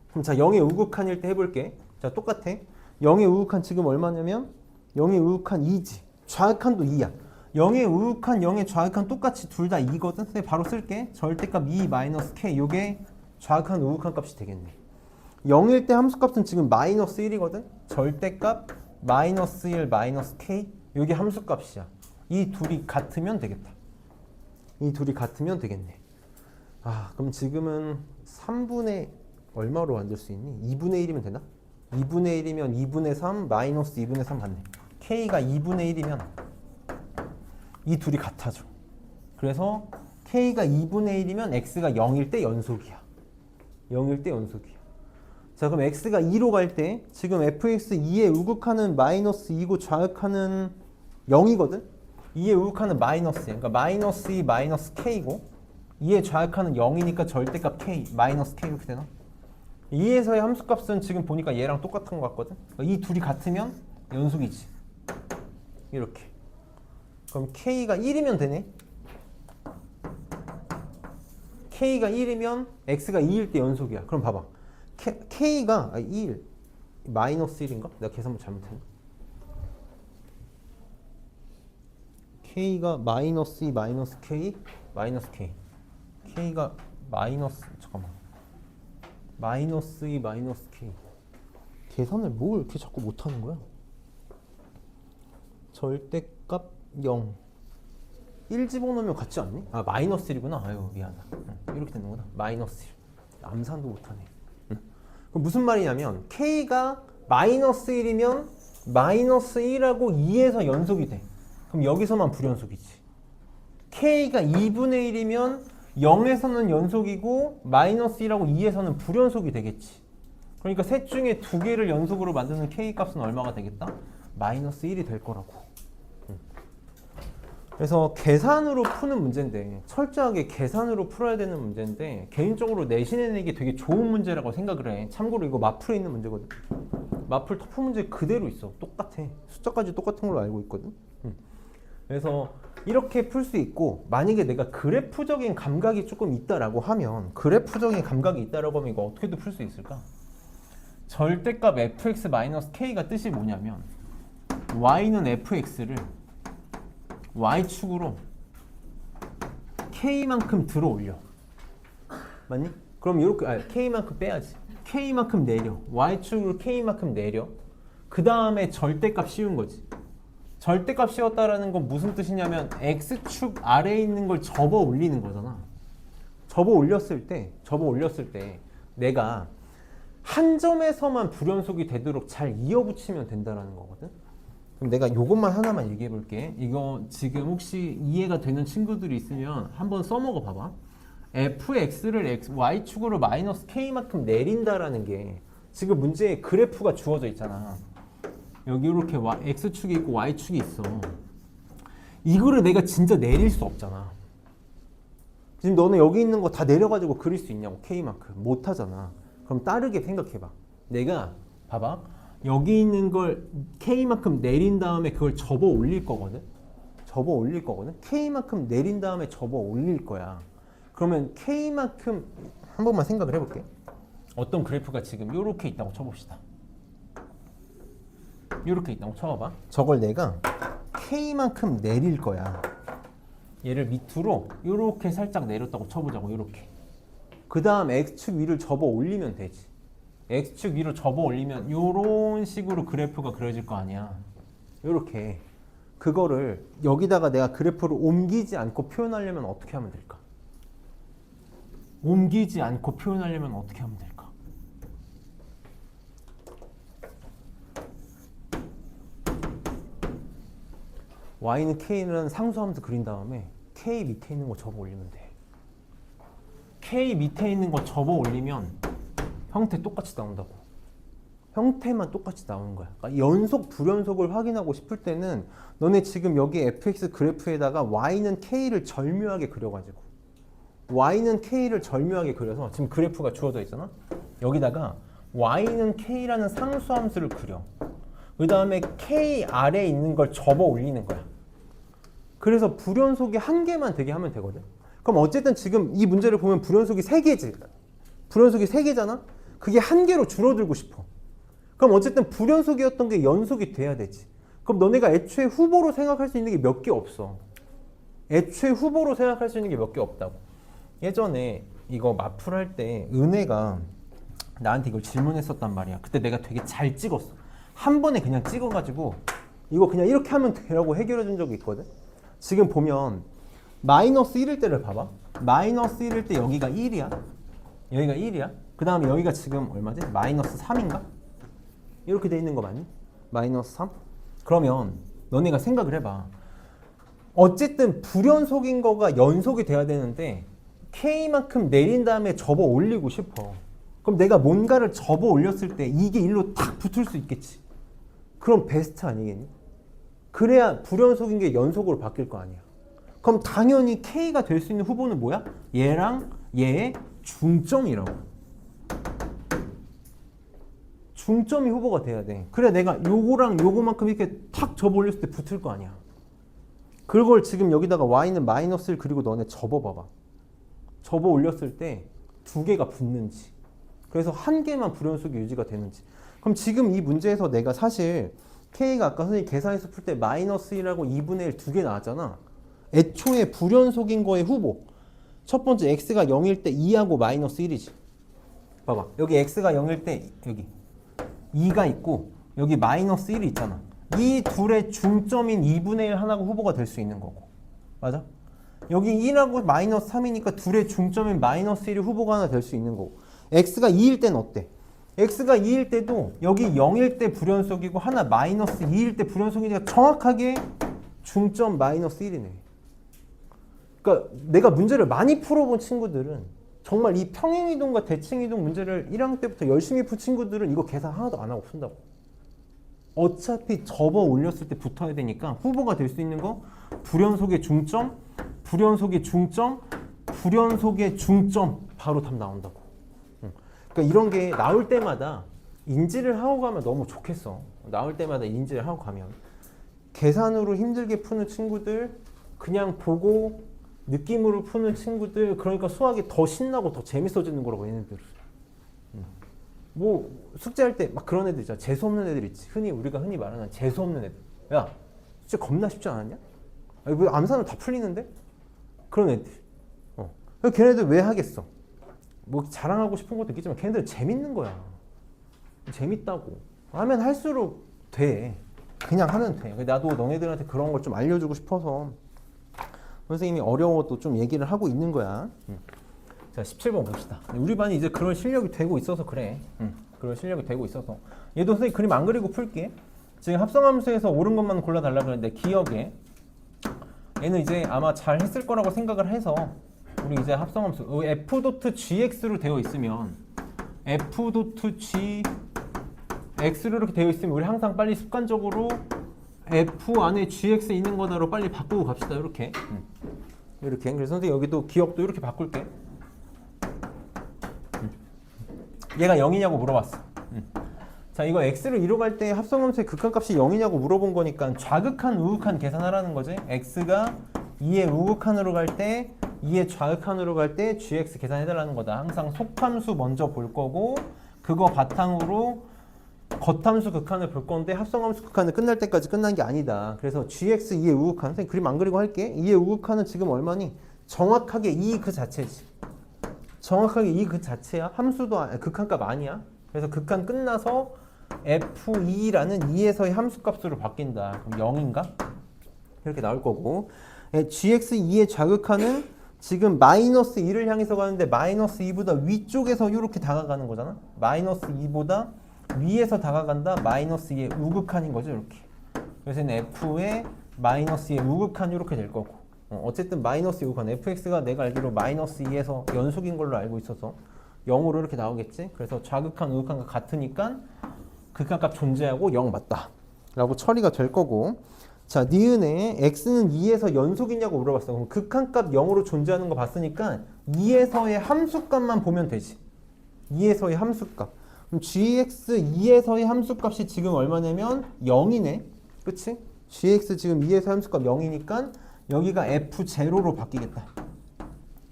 그럼 자, 0의 우극한일 때 해볼게. 자, 똑같아. 0의 우극한 지금 얼마냐면 0의 우극한 2지. 좌극한도 2야. 0의 우극한, 0의 좌극한 똑같이 둘 다 2거든. 그래서 바로 쓸게. 절대값 2 마이너스 k. 요게 좌극한 우극한 값이 되겠네. 0일 때 함수값은 지금 마이너스 1이거든. 절대값 마이너스 1 마이너스 k. 요게 함수값이야. 이 둘이 같으면 되겠다. 이 둘이 같으면 되겠네. 아, 그럼 지금은 3분의 얼마로 만들 수 있니? 2분의 1이면 되나? 2분의 1이면 2분의 3 마이너스 2분의 3 맞네. k가 2분의 1이면 이 둘이 같아져. 그래서 k가 2분의 1이면 x가 0일 때 연속이야. 0일 때 연속이야. 자, 그럼 x가 2로 갈 때 지금 fx 2의 우극하는 마이너스 2고 좌극하는 0이거든? 2의 우극하는 마이너스야. 그러니까 마이너스 2 마이너스 k고 2의 좌극하는 0이니까 절대값 k 마이너스 k 이렇게 되나? 2에서의 함수값은 지금 보니까 얘랑 똑같은 것 같거든? 그러니까 이 둘이 같으면 연속이지. 이렇게. 그럼 k가 1이면 되네? k가 1이면 x가 2일 때 연속이야. 그럼 봐봐. k가 1 마이너스 1인가? 내가 계산을 잘못했나? k가 마이너스 2 마이너스 k 마이너스 k. k가 마이너스 잠깐만. 마이너스 2 마이너스 k. 계산을 뭘 이렇게 자꾸 못하는 거야? 절대값 0. 1 집어넣으면 같지 않니? 아, 마이너스 1이구나. 아유, 미안하다. 이렇게 되는구나. 마이너스 1. 암산도 못하네. 그럼 무슨 말이냐면 k가 마이너스 1이면 마이너스 1하고 2에서 연속이 돼. 그럼 여기서만 불연속이지. k가 2분의 1이면 0에서는 연속이고 마이너스 1하고 2에서는 불연속이 되겠지. 그러니까 셋 중에 두 개를 연속으로 만드는 k 값은 얼마가 되겠다? 마이너스 1이 될 거라고. 그래서 계산으로 푸는 문제인데, 철저하게 계산으로 풀어야 되는 문제인데 개인적으로 내신에 내기 되게 좋은 문제라고 생각을 해. 참고로 이거 마플에 있는 문제거든. 마플 터프 문제 그대로 있어. 똑같아. 숫자까지 똑같은 걸로 알고 있거든. 그래서 이렇게 풀 수 있고, 만약에 내가 그래프적인 감각이 조금 있다라고 하면, 그래프적인 감각이 있다라고 하면 이거 어떻게도 풀 수 있을까? 절대값 fx-k가 뜻이 뭐냐면 y는 fx를 y축으로 k만큼 들어 올려. 맞니? 그럼 이렇게 k만큼 빼야지. k만큼 내려. y축으로 k만큼 내려. 그 다음에 절대값 씌운 거지. 절대값 씌웠다라는 건 무슨 뜻이냐면 x축 아래에 있는 걸 접어 올리는 거잖아. 접어 올렸을 때 내가 한 점에서만 불연속이 되도록 잘 이어붙이면 된다라는 거거든. 그럼 내가 이것만 하나만 얘기해 볼게. 이거 지금 혹시 이해가 되는 친구들이 있으면 한번 써먹어 봐봐. fx를 y축으로 마이너스 k만큼 내린다라는 게 지금 문제에 그래프가 주어져 있잖아. 여기 이렇게 x축이 있고 y축이 있어. 이거를 내가 진짜 내릴 수 없잖아. 지금 너는 여기 있는 거 다 내려가지고 그릴 수 있냐고, k만큼. 못하잖아. 그럼 다르게 생각해봐. 내가 봐봐. 여기 있는 걸 k만큼 내린 다음에 그걸 접어 올릴 거거든. 접어 올릴 거거든. k만큼 내린 다음에 접어 올릴 거야. 그러면 k만큼 한 번만 생각을 해볼게. 어떤 그래프가 지금 이렇게 있다고 쳐봅시다. 이렇게 있다고 쳐봐봐. 저걸 내가 k만큼 내릴 거야. 얘를 밑으로 이렇게 살짝 내렸다고 쳐보자고. 이렇게. 그 다음 x축 위를 접어 올리면 되지. x축 위로 접어 올리면 이런 식으로 그래프가 그려질 거 아니야. 이렇게. 그거를 여기다가 내가 그래프를 옮기지 않고 표현하려면 어떻게 하면 될까? 옮기지 않고 표현하려면 어떻게 하면 될까? y는 k는 상수하면서 그린 다음에 k 밑에 있는 거 접어 올리면 돼. k 밑에 있는 거 접어 올리면 형태 똑같이 나온다고. 형태만 똑같이 나오는 거야. 그러니까 연속 불연속을 확인하고 싶을 때는 너네 지금 여기 fx 그래프에다가 y는 k를 절묘하게 그려가지고 y는 k를 절묘하게 그려서 지금 그래프가 주어져 있잖아. 여기다가 y는 k라는 상수함수를 그려. 그 다음에 k 아래에 있는 걸 접어 올리는 거야. 그래서 불연속이 한 개만 되게 하면 되거든. 그럼 어쨌든 지금 이 문제를 보면 불연속이 3개지. 불연속이 3개잖아? 그게 한 개로 줄어들고 싶어. 그럼 어쨌든 불연속이었던 게 연속이 돼야 되지. 그럼 너네가 애초에 후보로 생각할 수 있는 게 몇 개 없어. 애초에 후보로 생각할 수 있는 게 몇 개 없다고. 예전에 이거 마플 할 때 은혜가 나한테 이걸 질문했었단 말이야. 그때 내가 되게 잘 찍었어. 한 번에 그냥 찍어가지고 이거 그냥 이렇게 하면 되라고 해결해 준 적이 있거든. 지금 보면 마이너스 1일 때를 봐봐. 마이너스 1일 때 여기가 1이야. 여기가 1이야. 그 다음에 여기가 지금 얼마지? 마이너스 3인가? 이렇게 돼 있는 거 맞니? 마이너스 3? 그러면 너네가 생각을 해봐. 어쨌든 불연속인 거가 연속이 돼야 되는데 K만큼 내린 다음에 접어 올리고 싶어. 그럼 내가 뭔가를 접어 올렸을 때 이게 일로 탁 붙을 수 있겠지. 그럼 베스트 아니겠니? 그래야 불연속인 게 연속으로 바뀔 거 아니야. 그럼 당연히 K가 될 수 있는 후보는 뭐야? 얘랑 얘의 중점이라고. 중점이 후보가 돼야 돼. 그래 내가 요거랑 요거만큼 이렇게 탁 접어 올렸을 때 붙을 거 아니야. 그걸 지금 여기다가 y는 마이너스를 그리고 너네 접어봐봐. 접어 올렸을 때 두 개가 붙는지, 그래서 한 개만 불연속이 유지가 되는지. 그럼 지금 이 문제에서 내가 사실 k가 아까 선생님이 계산해서 풀 때 마이너스 1하고 2분의 1 두 개 나왔잖아. 애초에 불연속인 거의 후보. 첫 번째 x가 0일 때 2하고 마이너스 1이지. 봐봐. 여기 x가 0일 때 여기 2가 있고 여기 마이너스 1이 있잖아. 이 둘의 중점인 2분의 1 하나가 후보가 될 수 있는 거고. 맞아? 여기 1하고 마이너스 3이니까 둘의 중점인 마이너스 1이 후보가 하나 될 수 있는 거고. x가 2일 때는 어때? x가 2일 때도 여기 0일 때 불연속이고 하나 마이너스 2일 때 불연속이니까 정확하게 중점 마이너스 1이네. 그러니까 내가 문제를 많이 풀어본 친구들은 정말 이 평행이동과 대칭이동 문제를 1학년 때부터 열심히 푼 친구들은 이거 계산 하나도 안 하고 푼다고. 어차피 접어 올렸을 때 붙어야 되니까 후보가 될 수 있는 거 불연속의 중점, 불연속의 중점, 불연속의 중점 바로 답 나온다고. 그러니까 이런 게 나올 때마다 인지를 하고 가면 너무 좋겠어. 나올 때마다 인지를 하고 가면 계산으로 힘들게 푸는 친구들, 그냥 보고 느낌으로 푸는 친구들, 그러니까 수학이 더 신나고 더 재밌어지는 거라고 얘네들은. 뭐 숙제할 때 막 그런 애들 있잖아. 재수 없는 애들 있지. 우리가 흔히 말하는 재수 없는 애들. 야, 진짜 겁나 쉽지 않았냐? 아니, 뭐 암산은 다 풀리는데? 그런 애들. 걔네들 왜 하겠어? 뭐 자랑하고 싶은 것도 있겠지만 걔네들 재밌는 거야. 재밌다고. 하면 할수록 돼. 그냥 하면 돼. 나도 너네들한테 그런 걸 좀 알려주고 싶어서 선생님이 어려워도 좀 얘기를 하고 있는 거야. 자, 17번 봅시다. 우리 반이 이제 그런 실력이 되고 있어서 그래. 그런 실력이 되고 있어서. 얘도 선생님 그림 안 그리고 풀게. 지금 합성함수에서 옳은 것만 골라달라 그랬는데 기억에 얘는 이제 아마 잘 했을 거라고 생각을 해서 우리 이제 합성함수 f.gx로 되어 있으면 f.gx로 이렇게 되어 있으면 우리 항상 빨리 습관적으로 f 안에 gx 있는 거다로 빨리 바꾸고 갑시다. 이렇게. 이렇게. 그래서 선생님 여기도 기억도 이렇게 바꿀게. 얘가 0이냐고 물어봤어. 자, 이거 x를 이뤄갈 때 합성함수의 극한값이 0이냐고 물어본 거니까 좌극한 우극한 계산하라는 거지. x가 2의 우극한으로 갈 때 2의 좌극한으로 갈 때 gx 계산해달라는 거다. 항상 속함수 먼저 볼 거고 그거 바탕으로 겉함수 극한을 볼 건데 합성함수 극한을 끝날 때까지 끝난 게 아니다. 그래서 gx 2의 우극한, 선생님 그림 안 그리고 할게. 2의 우극한은 지금 얼마니? 정확하게 2 그 자체지. 정확하게 2 그 자체야. 함수도 극한값 아니야. 그래서 극한 끝나서 f2라는 2에서의 함수값으로 바뀐다. 그럼 0인가? 이렇게 나올 거고 gx2의 좌극한은 지금 마이너스 2를 향해서 가는데 마이너스 2보다 위쪽에서 이렇게 다가가는 거잖아. 마이너스 2보다 위에서 다가간다. 마이너스 2의 우극한인 거죠. 이렇게. 그래서 f의 마이너스 2의 우극한 이렇게 될 거고 어쨌든 마이너스 2 우극한 fx가 내가 알기로 마이너스 2에서 연속인 걸로 알고 있어서 0으로 이렇게 나오겠지. 그래서 좌극한 우극한과 같으니까 극한값 존재하고 0 맞다 라고 처리가 될 거고 자, 니은에 x는 2에서 연속이냐고 물어봤어. 그럼 극한값 0으로 존재하는 거 봤으니까 2에서의 함수값만 보면 되지. 2에서의 함수값. 그럼 gx 2에서의 함수값이 지금 얼마냐면 0이네. 그치? gx 지금 2에서 함수값 0이니까 여기가 f0로 바뀌겠다.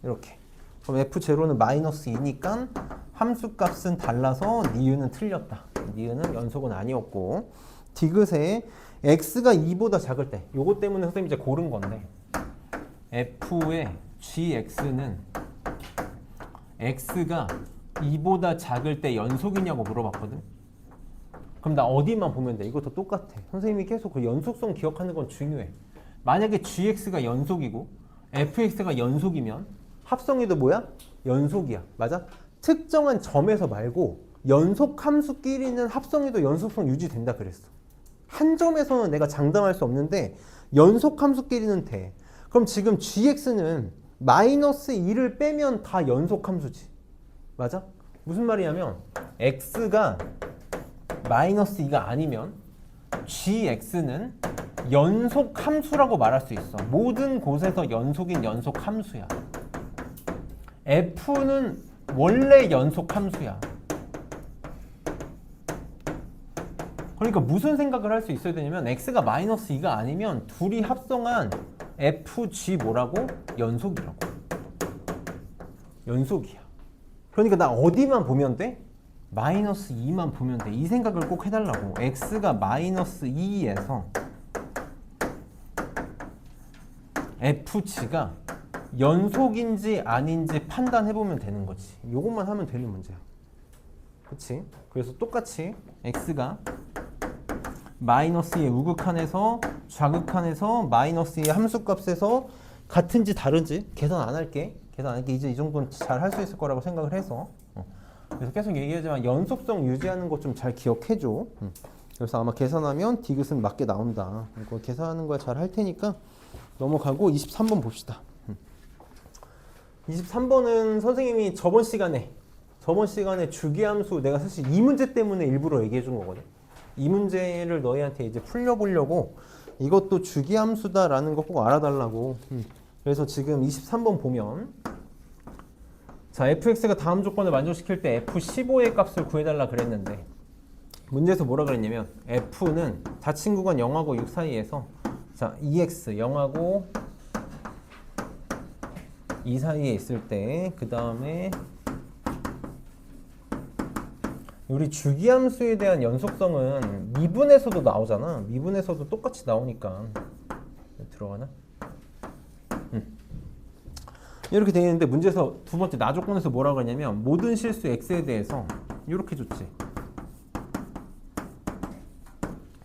이렇게. 그럼 f0는 마이너스 2니까 함수값은 달라서 니은은 틀렸다. 니은은 연속은 아니었고 디귿에 x가 2보다 작을 때 요거 때문에 선생님이 이제 고른 건데 f의 gx는 x가 2보다 작을 때 연속이냐고 물어봤거든. 그럼 나 어디만 보면 돼? 이것도 똑같아. 선생님이 계속 그 연속성 기억하는 건 중요해. 만약에 gx가 연속이고 fx가 연속이면 합성이도 뭐야? 연속이야. 맞아? 특정한 점에서 말고 연속 함수끼리는 합성이도 연속성 유지된다 그랬어. 한 점에서는 내가 장담할 수 없는데 연속 함수끼리는 돼. 그럼 지금 gx는 마이너스 2를 빼면 다 연속 함수지. 맞아? 무슨 말이냐면 x가 마이너스 2가 아니면 gx는 연속 함수라고 말할 수 있어. 모든 곳에서 연속인 연속 함수야. f는 원래 연속 함수야. 그러니까 무슨 생각을 할 수 있어야 되냐면 x가 마이너스 2가 아니면 둘이 합성한 fg 뭐라고? 연속이라고. 연속이야. 그러니까 나 어디만 보면 돼? 마이너스 2만 보면 돼. 이 생각을 꼭 해달라고. x가 마이너스 2에서 fg가 연속인지 아닌지 판단해보면 되는 거지. 이것만 하면 되는 문제야. 그치? 그래서 똑같이 x가 마이너스 2의 우극한에서 좌극한에서 마이너스 2의 함수값에서 같은지 다른지 계산 안 할게. 이제 이 정도는 잘 할 수 있을 거라고 생각을 해서 그래서 계속 얘기하지만 연속성 유지하는 거 좀 잘 기억해줘. 그래서 아마 계산하면 디귿은 맞게 나온다. 이거 계산하는 거 잘 할 테니까 넘어가고 23번 봅시다. 23번은 선생님이 저번 시간에 주기함수 내가 사실 이 문제 때문에 일부러 얘기해 준 거거든. 이 문제를 너희한테 이제 풀려보려고 이것도 주기함수다라는 거 꼭 알아달라고. 그래서 지금 23번 보면 자 fx가 다음 조건을 만족시킬 때 f15의 값을 구해달라 그랬는데 문제에서 뭐라 그랬냐면 f는 자칭 구간 0하고 6 사이에서 자 2x 0하고 2 사이에 있을 때 그 다음에 우리 주기함수에 대한 연속성은 미분에서도 나오잖아. 미분에서도 똑같이 나오니까 들어가나? 이렇게 되어 있는데 문제에서 두 번째 나조건에서 뭐라고 하냐면 모든 실수 x에 대해서 이렇게 줬지.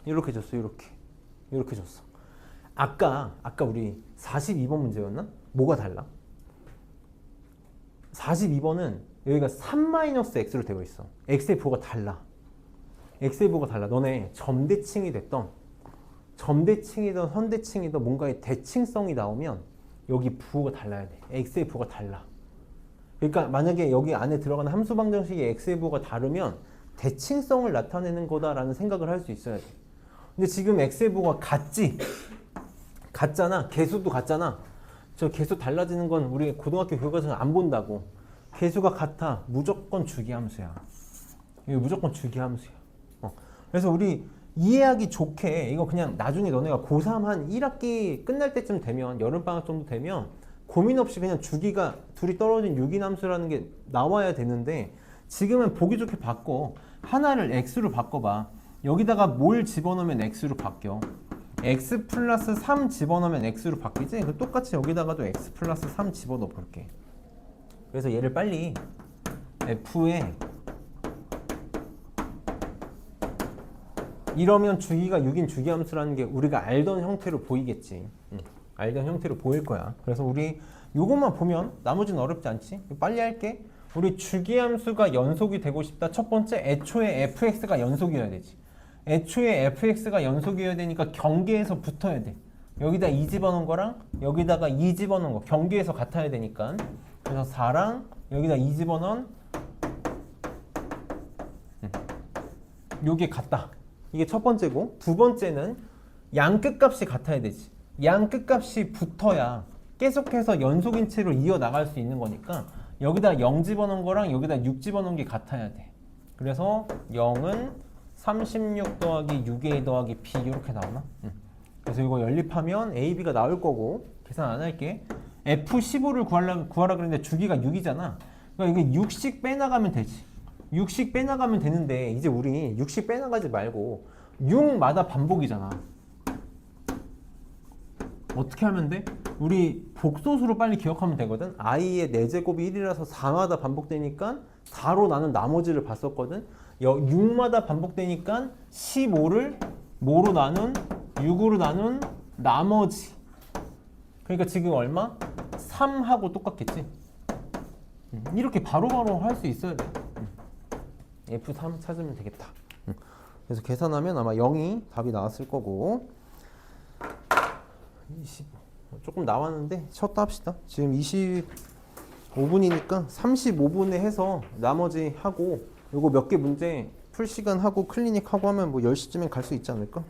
이렇게 줬어. 이렇게 줬어. 아까 우리 42번 문제였나? 뭐가 달라? 42번은 여기가 3-x로 되어 있어. x의 부호가 달라. x의 부호가 달라. 너네 점대칭이 됐던 점대칭이든 선대칭이든 뭔가의 대칭성이 나오면 여기 부호가 달라야 돼. x의 부호가 달라. 그러니까 만약에 여기 안에 들어가는 함수 방정식의 x의 부호가 다르면 대칭성을 나타내는 거다라는 생각을 할 수 있어야 돼. 근데 지금 x의 부호가 같지? 같잖아. 개수도 같잖아. 저 개수 달라지는 건 우리 고등학교 교과서는 안 본다고. 개수가 같아. 무조건 주기함수야. 이거 무조건 주기함수야. 그래서 우리 이해하기 좋게 이거 그냥 나중에 너네가 고3 한 1학기 끝날 때쯤 되면 여름방학 정도 되면 고민 없이 그냥 주기가 둘이 떨어진 유기함수라는 게 나와야 되는데 지금은 보기 좋게 바꿔. 하나를 x로 바꿔봐. 여기다가 뭘 집어넣으면 x로 바뀌어. x 플러스 3 집어넣으면 x로 바뀌지? 똑같이 여기다가도 x 플러스 3 집어넣어 볼게. 그래서 얘를 빨리 f에 이러면 주기가 6인 주기함수라는 게 우리가 알던 형태로 보이겠지. 알던 형태로 보일 거야. 그래서 우리 요것만 보면 나머지는 어렵지 않지? 빨리 할게. 우리 주기함수가 연속이 되고 싶다. 첫 번째, 애초에 fx가 연속이어야 되지. 애초에 fx가 연속이어야 되니까 경계에서 붙어야 돼. 여기다 2 집어넣은 거랑 여기다가 2 집어넣은 거 경계에서 같아야 되니까. 그래서 4랑 여기다 2 집어넣은 요게 같다. 이게 첫 번째고, 두 번째는 양 끝값이 같아야 되지. 양 끝값이 붙어야 계속해서 연속인체로 이어나갈 수 있는 거니까 여기다 0 집어넣은 거랑 여기다 6 집어넣은 게 같아야 돼. 그래서 0은 36 더하기 6a 더하기 b 이렇게 나오나? 그래서 이거 연립하면 a, b가 나올 거고 계산 안 할게. f15를 구하라 그랬는데 주기가 6이잖아. 그러니까 이게 6씩 빼나가면 되지. 6씩 빼나가면 되는데 이제 우리 6씩 빼나가지 말고 6마다 반복이잖아. 어떻게 하면 돼? 우리 복소수로 빨리 기억하면 되거든. i의 4제곱이 1이라서 4마다 반복되니까 4로 나눈 나머지를 봤었거든. 6마다 반복되니까 15를 뭐로 나눈? 6으로 나눈 나머지. 그러니까 지금 얼마? 3하고 똑같겠지? 이렇게 바로바로 할 수 있어야 돼. F3 찾으면 되겠다. 그래서 계산하면 아마 0이 답이 나왔을 거고 25 조금 나왔는데 쉬었다 합시다. 지금 25분이니까 35분에 해서 나머지 하고 요거 몇 개 문제 풀 시간 하고 클리닉 하고 하면 뭐 10시쯤엔 갈 수 있지 않을까?